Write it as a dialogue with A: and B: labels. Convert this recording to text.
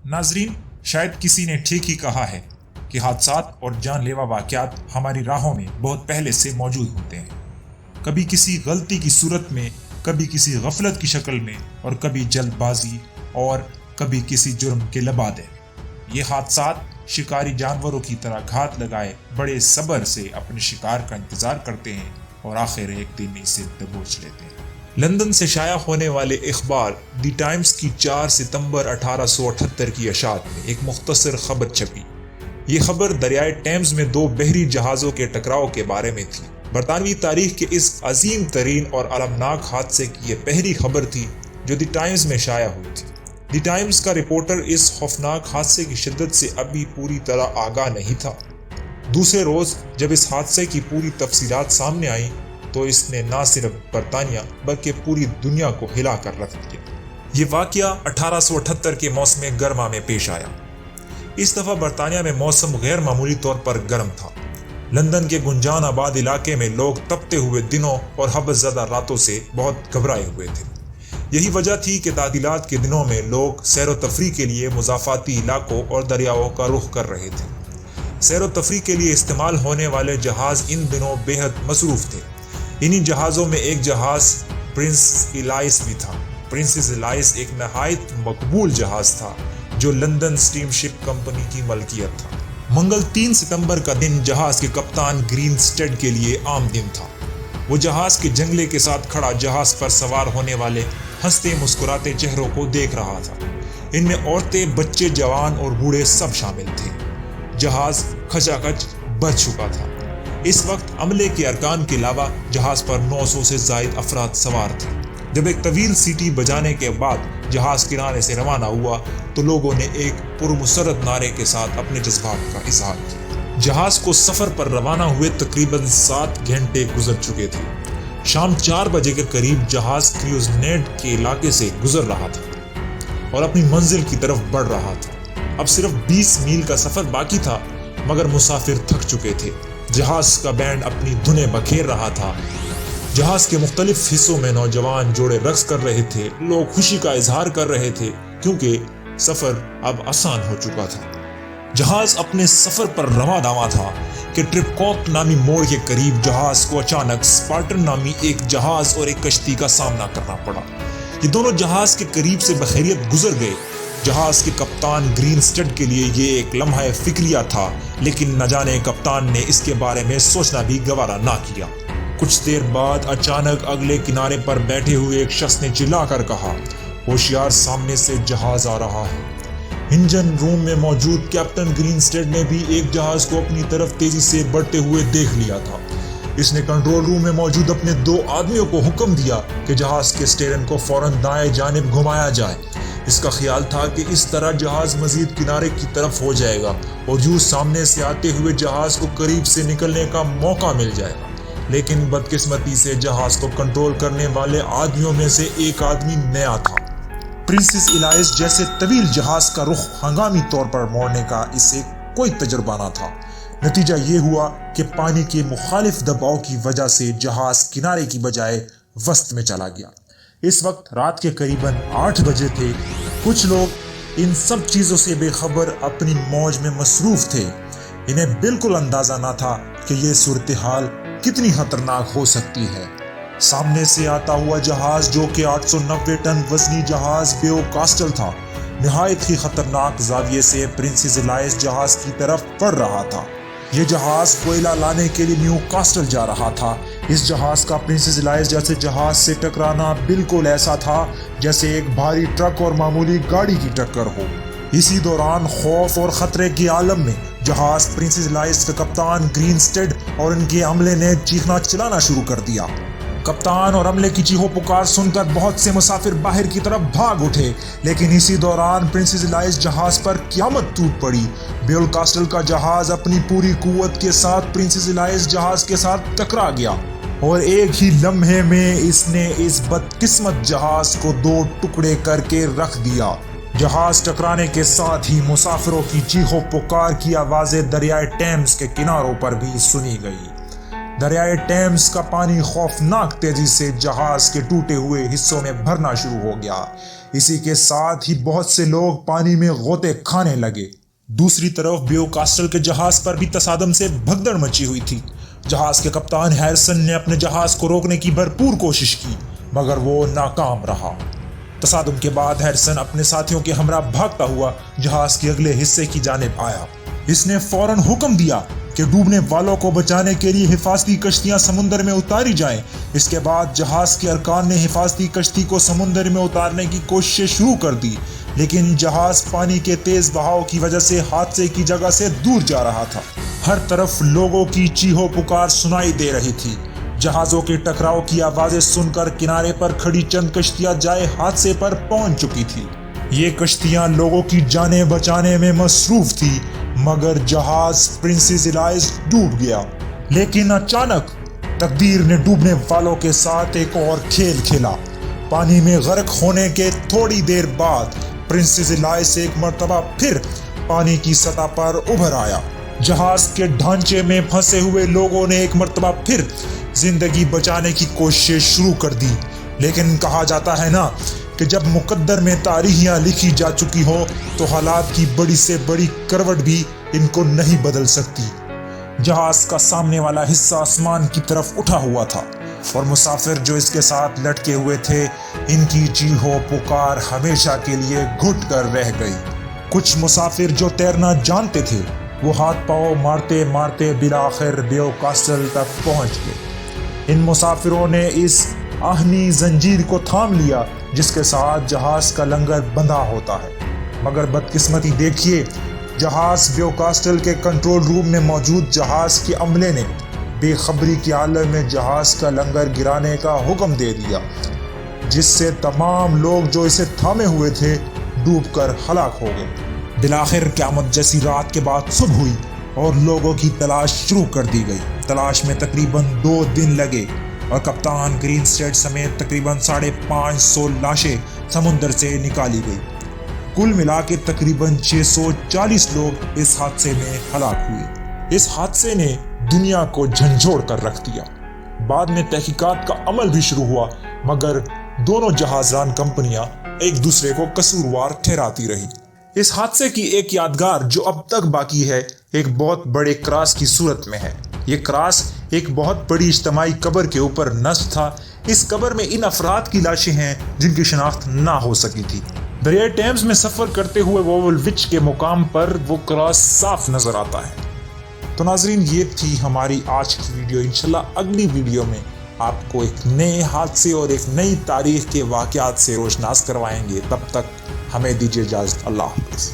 A: ناظرین، شاید کسی نے ٹھیک ہی کہا ہے کہ حادثات اور جان لیوا واقعات ہماری راہوں میں بہت پہلے سے موجود ہوتے ہیں، کبھی کسی غلطی کی صورت میں، کبھی کسی غفلت کی شکل میں، اور کبھی جلد بازی اور کبھی کسی جرم کے لبادے۔ یہ حادثات شکاری جانوروں کی طرح گھات لگائے بڑے صبر سے اپنے شکار کا انتظار کرتے ہیں اور آخر ایک دن اسے دبوچ لیتے ہیں۔ لندن سے شائع ہونے والے اخبار دی ٹائمز کی 4 ستمبر 1878 کی اشاعت میں ایک مختصر خبر چھپی۔ یہ خبر دریائے ٹیمز میں 2 بحری جہازوں کے ٹکراؤ کے بارے میں تھی۔ برطانوی تاریخ کے اس عظیم ترین اور المناک حادثے کی یہ پہلی خبر تھی جو دی ٹائمز میں شائع ہوئی تھی۔ دی ٹائمز کا رپورٹر اس خوفناک حادثے کی شدت سے ابھی پوری طرح آگاہ نہیں تھا۔ دوسرے روز جب اس حادثے کی پوری تفصیلات سامنے آئیں تو اس نے نہ صرف برطانیہ بلکہ پوری دنیا کو ہلا کر رکھ دیا۔ یہ واقعہ 1878 کے موسم گرما میں پیش آیا۔ اس دفعہ برطانیہ میں موسم غیر معمولی طور پر گرم تھا۔ لندن کے گنجان آباد علاقے میں لوگ تپتے ہوئے دنوں اور حبس زدہ راتوں سے بہت گھبرائے ہوئے تھے۔ یہی وجہ تھی کہ تعطیلات کے دنوں میں لوگ سیر و تفریح کے لیے مضافاتی علاقوں اور دریاؤں کا رخ کر رہے تھے۔ سیر و تفریح کے لیے استعمال ہونے والے جہاز ان دنوں بے حد مصروف تھے۔ انہی جہازوں میں ایک جہاز پرنسس ایلائس بھی تھا۔ پرنسس ایلائس ایک نہایت مقبول جہاز تھا جو لندن سٹیم شپ کمپنی کی ملکیت تھا۔ منگل 3 ستمبر کا دن جہاز کے کپتان گرین سٹیڈ کے لیے عام دن تھا۔ وہ جہاز کے جنگلے کے ساتھ کھڑا جہاز پر سوار ہونے والے ہنستے مسکراتے چہروں کو دیکھ رہا تھا۔ ان میں عورتیں، بچے، جوان اور بوڑھے سب شامل تھے۔ جہاز کھچا کھچ بھر چکا تھا۔ اس وقت عملے کے ارکان کے علاوہ جہاز پر 900 سے زائد افراد سوار تھے۔ جب ایک طویل سیٹی بجانے کے بعد جہاز کنارے سے روانہ ہوا تو لوگوں نے ایک پرمسرت نعرے کے ساتھ اپنے جذبات کا اظہار کیا۔ جہاز کو سفر پر روانہ ہوئے تقریباً 7 گھنٹے گزر چکے تھے۔ شام 4 بجے کے قریب جہاز کریوزنیڈ کے علاقے سے گزر رہا تھا اور اپنی منزل کی طرف بڑھ رہا تھا۔ اب صرف 20 میل کا سفر باقی تھا مگر مسافر تھک چکے تھے۔ جہاز کا بینڈ اپنی دھنیں بکھیر رہا تھا۔ جہاز کے مختلف حصوں میں نوجوان جوڑے رقص کر رہے تھے۔ لوگ خوشی کا اظہار کر رہے تھے کیونکہ سفر اب آسان ہو چکا تھا۔ جہاز اپنے سفر پر رواں دواں تھا کہ ٹرپکوک نامی موڑ کے قریب جہاز کو اچانک اسپارٹن نامی ایک جہاز اور ایک کشتی کا سامنا کرنا پڑا۔ یہ دونوں جہاز کے قریب سے بخیریت گزر گئے۔ جہاز کے کپتان گرین سٹیڈ کے لیے یہ ایک لمحہ فکریہ تھا، لیکن نہ جانے کپتان نے اس کے بارے میں سوچنا بھی گوارا نہ کیا۔ کچھ دیر بعد اچانک اگلے کنارے پر بیٹھے ہوئے ایک شخص نے چلا کر کہا، ہوشیار، سامنے سے جہاز آ رہا ہے۔ انجن روم میں موجود کیپٹن گرین سٹیڈ نے بھی ایک جہاز کو اپنی طرف تیزی سے بڑھتے ہوئے دیکھ لیا تھا۔ اس نے کنٹرول روم میں موجود اپنے 2 آدمیوں کو حکم دیا کہ جہاز کے سٹیرن کو فوراً دائیں جانب گھمایا جائے۔ اس کا خیال تھا کہ اس طرح جہاز مزید کنارے کی طرف ہو جائے گا اور یوں سامنے سے آتے ہوئے جہاز کو قریب سے نکلنے کا موقع مل جائے گا، لیکن بدقسمتی سے جہاز کو کنٹرول کرنے والے آدمیوں میں سے ایک آدمی نیا تھا۔ پرنسس ایلائس جیسے طویل جہاز کا رخ ہنگامی طور پر موڑنے کا اسے کوئی تجربہ نہ تھا۔ نتیجہ یہ ہوا کہ پانی کے مخالف دباؤ کی وجہ سے جہاز کنارے کی بجائے وسط میں چلا گیا۔ اس وقت رات کے قریباً 8 بجے تھے۔ کچھ لوگ ان سب چیزوں سے بے خبر اپنی موج میں مصروف تھے۔ انہیں بالکل اندازہ نہ تھا کہ یہ صورتحال کتنی خطرناک ہو سکتی ہے۔ سامنے سے آتا ہوا جہاز جو کہ 890 ٹن وزنی جہاز بیو کاسٹل تھا، نہایت ہی خطرناک زاویے سے پرنسس ایلائس جہاز کی طرف بڑھ رہا تھا۔ یہ جہاز کوئلہ لانے کے لیے نیو کاسٹل جا رہا تھا۔ اس جہاز کا پرنسس ایلائس جیسے جہاز سے ٹکرانا بالکل ایسا تھا جیسے ایک بھاری ٹرک اور معمولی گاڑی کی ٹکر ہو۔ اسی دوران خوف اور خطرے کے عالم میں جہاز پرنسس ایلائس کا کپتان گرین سٹیڈ اور ان کے عملے نے چیخنا چلانا شروع کر دیا۔ کپتان اور عملے کی چیخو پکار سن کر بہت سے مسافر باہر کی طرف بھاگ اٹھے، لیکن اسی دوران پرنسس ایلائس جہاز پر قیامت ٹوٹ پڑی۔ بیول کاسٹل کا جہاز اپنی پوری قوت کے ساتھ پرنسس ایلائس جہاز کے ساتھ ٹکرا گیا اور ایک ہی لمحے میں اس نے اس بدقسمت جہاز کو 2 ٹکڑے کر کے رکھ دیا۔ جہاز ٹکرانے کے ساتھ ہی مسافروں کی چیخو پکار کی آوازیں دریائے ٹیمز کے کناروں پر بھی سنی گئی۔ دریائے ٹیمز کا پانی خوفناک تیزی سے جہاز کے ٹوٹے ہوئے حصوں میں بھرنا شروع ہو گیا۔ اسی کے ساتھ ہی بہت سے لوگ پانی میں غوطے کھانے لگے۔ دوسری طرف بیو کاسٹل کے جہاز پر بھی تصادم سے بھگدڑ مچی ہوئی تھی۔ جہاز کے کپتان ہیرسن نے اپنے جہاز کو روکنے کی بھرپور کوشش کی، مگر وہ ناکام رہا۔ تصادم کے بعد ہیرسن اپنے ساتھیوں کے ہمراہ بھاگتا ہوا جہاز کے اگلے حصے کی جانب آیا۔ اس نے فوراً حکم دیا کہ ڈوبنے والوں کو بچانے کے لیے حفاظتی کشتیاں سمندر میں اتاری جائیں۔ اس کے بعد جہاز کے ارکان نے حفاظتی کشتی کو سمندر میں اتارنے کی کوششیں شروع کر دی، لیکن جہاز پانی کے تیز بہاؤ کی وجہ سے حادثے کی جگہ سے دور جا رہا تھا۔ ہر طرف لوگوں کی چیخو پکار سنائی دے رہی تھی۔ جہازوں کے ٹکراؤ کی آوازیں سن کر کنارے پر کھڑی چند کشتیاں جائے حادثے پر پہنچ چکی تھی۔ یہ کشتیاں لوگوں کی جانیں بچانے میں مصروف تھی، مگر جہاز پرنسس ایلائز ڈوب گیا۔ لیکن اچانک تقدیر نے ڈوبنے والوں کے ساتھ ایک اور کھیل کھیلا۔ پانی میں غرق ہونے کے تھوڑی دیر بعد پرنسس ایلائز ایک مرتبہ پھر پانی کی سطح پر ابھر آیا۔ جہاز کے ڈھانچے میں پھنسے ہوئے لوگوں نے ایک مرتبہ پھر زندگی بچانے کی کوشش شروع کر دی، لیکن کہا جاتا ہے نا کہ جب مقدر میں تاریخیاں لکھی جا چکی ہو تو حالات کی بڑی سے بڑی کروٹ بھی ان کو نہیں بدل سکتی۔ جہاز کا سامنے والا حصہ آسمان کی طرف اٹھا ہوا تھا اور مسافر جو اس کے ساتھ لٹکے ہوئے تھے، ان کی چیخو پکار ہمیشہ کے لیے گھٹ کر رہ گئی۔ کچھ مسافر جو تیرنا جانتے تھے وہ ہاتھ پاؤں مارتے مارتے بالآخر بیو کاسٹل تک پہنچ گئے۔ ان مسافروں نے اس آہنی زنجیر کو تھام لیا جس کے ساتھ جہاز کا لنگر بندھا ہوتا ہے، مگر بدقسمتی دیکھیے، جہاز بیو کاسٹل کے کنٹرول روم میں موجود جہاز کے عملے نے بے خبری کی حالت میں جہاز کا لنگر گرانے کا حکم دے دیا، جس سے تمام لوگ جو اسے تھامے ہوئے تھے ڈوب کر ہلاک ہو گئے۔ بالآخر قیامت جیسی رات کے بعد صبح ہوئی اور لوگوں کی تلاش شروع کر دی گئی۔ تلاش میں تقریباً 2 دن لگے اور کپتان گرین اسٹیٹ سمیت تقریباً 550 لاشیں سمندر سے نکالی گئی۔ کل ملا کے تقریباً 640 لوگ اس حادثے میں ہلاک ہوئے۔ اس حادثے نے دنیا کو جھنجھوڑ کر رکھ دیا۔ بعد میں تحقیقات کا عمل بھی شروع ہوا، مگر دونوں جہازران کمپنیاں ایک دوسرے کو قصوروار ٹھہراتی رہی۔ اس حادثے کی ایک یادگار جو اب تک باقی ہے ایک بہت بڑے کراس کی صورت میں ہے۔ یہ کراس ایک بہت بڑی اجتماعی قبر کے اوپر نصب تھا۔ اس قبر میں ان افراد کی لاشیں ہیں جن کی شناخت نہ ہو سکی تھی۔ دریائے ٹیمز میں سفر کرتے ہوئے وولوچ کے مقام پر وہ کراس صاف نظر آتا ہے۔ تو ناظرین، یہ تھی ہماری آج کی ویڈیو۔ انشاءاللہ اگلی ویڈیو میں آپ کو ایک نئے حادثے اور ایک نئی تاریخ کے واقعات سے روشناس کروائیں گے۔ تب تک ہمیں دیجیے اجازت۔ اللہ حافظ۔